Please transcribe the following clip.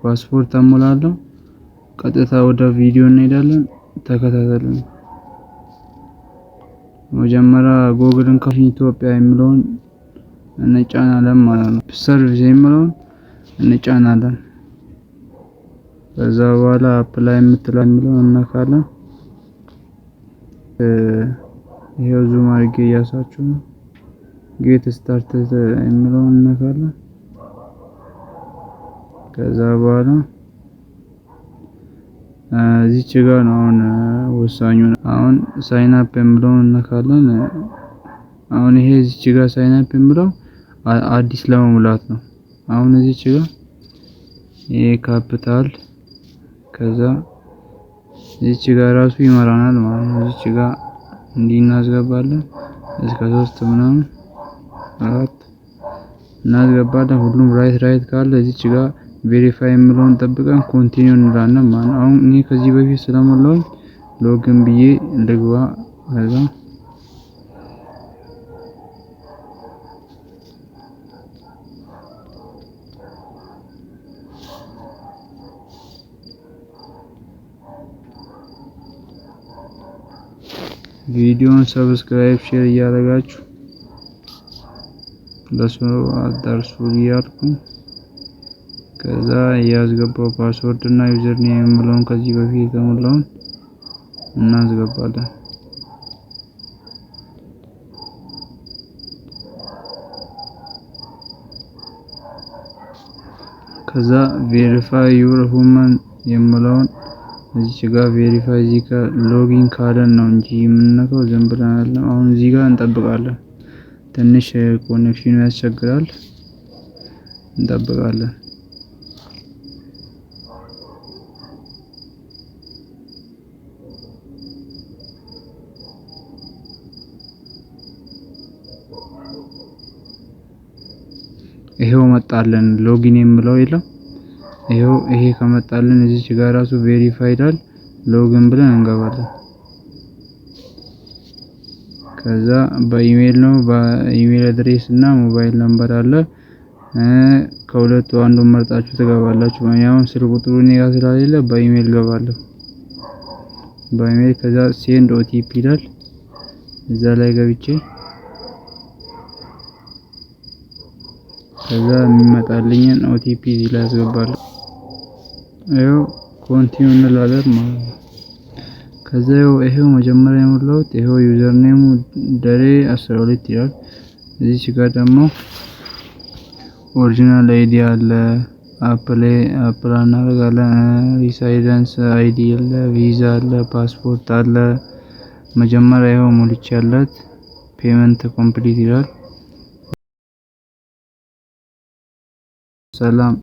ፓስፖርት አሞላለሁ። ቀጥታ ወደ ቪዲዮ እንሄዳለን። ተከታተሉን። መጀመሪያ ጎግልን ከፍተን ኢትዮጵያ የሚለውን እንጫናለን ማለት ነው። ሰርቪስ የሚለውን እንጫናለን። ከዛ በኋላ አፕላይ የምትለው የሚለውን እንነካለን። ይሄው ዙም አድርጌ እያሳችሁ ነው። ጌት ስታርትድ የሚለውን እንነካለን። ከዛ በኋላ እዚች ጋር ነው አሁን ወሳኙ አሁን ሳይን አፕ የሚለውን እንነካለን። አሁን ይሄ እዚች ጋር ሳይን አፕ የሚለው አዲስ ለመሙላት ነው። አሁን እዚች ጋር ይሄ ካፒታል ከዛ እዚች ጋር ራሱ ይመራናል ማለት ነው። እዚች ጋር እንዲህ እናስገባለን እስከ 3 ምናምን 4 እናስገባለን። ሁሉም ራይት ካለ እዚች ጋር ቬሪፋይ የሚለውን ጠብቀን ኮንቲኒው እንላለን ማለት ነው። አሁን እኔ ከዚህ በፊት ስለሞላሁኝ ሎጊን ብዬ ልግባ። ከዛ ቪዲዮን ሰብስክራይብ ሼር እያደረጋችሁ ለሰው አዳርሱ እያልኩ ከዛ ያስገባው ፓስወርድ እና ዩዘር ኔም የሚለውን ከዚህ በፊት የተሞላውን እናስገባለን። ከዛ ቬሪፋይ ዩር ሁማን የሚለውን እዚህ ጋር ቬሪፋይ እዚህ ጋር ሎጊን ካለን ነው እንጂ የምንነካው ዝም ብለን አይደለም። አሁን እዚህ ጋር እንጠብቃለን። ትንሽ ኮኔክሽኑ ያስቸግራል። እንጠብቃለን። ይሄው መጣልን። ሎጊን የሚለው የለም። ይሄ ከመጣልን እዚች ጋር ራሱ ቬሪፋይድ አል ሎጊን ብለን እንገባለን። ከዛ በኢሜል ነው። በኢሜል አድሬስ እና ሞባይል ነምበር አለ። ከሁለቱ አንዱን መርጣችሁ ትገባላችሁ። ያውን ስልክ ቁጥሩ እኔ ጋር ስላሌለ በኢሜል ገባለሁ። በኢሜል ከዛ ሴንድ ኦቲፒ ይላል። እዛ ላይ ገብቼ ከዛ የሚመጣልኝን ኦቲፒ እዚህ ላይ አስገባለሁ። ይሄው ኮንቲኒው እንላለን ማለት ነው። ከዛ ይሄው መጀመሪያ የሞላሁት ይሄው ዩዘር ኔሙ ደሬ 12 ይላል። እዚች ጋር ደግሞ ኦሪጂናል አይዲ አለ። አፕል እናደርጋለን። ሪሳይደንስ አይዲ አለ፣ ቪዛ አለ፣ ፓስፖርት አለ። መጀመሪያ ይሄው ሞልቻለት ፔመንት ኮምፕሊት ይላል። ሰላም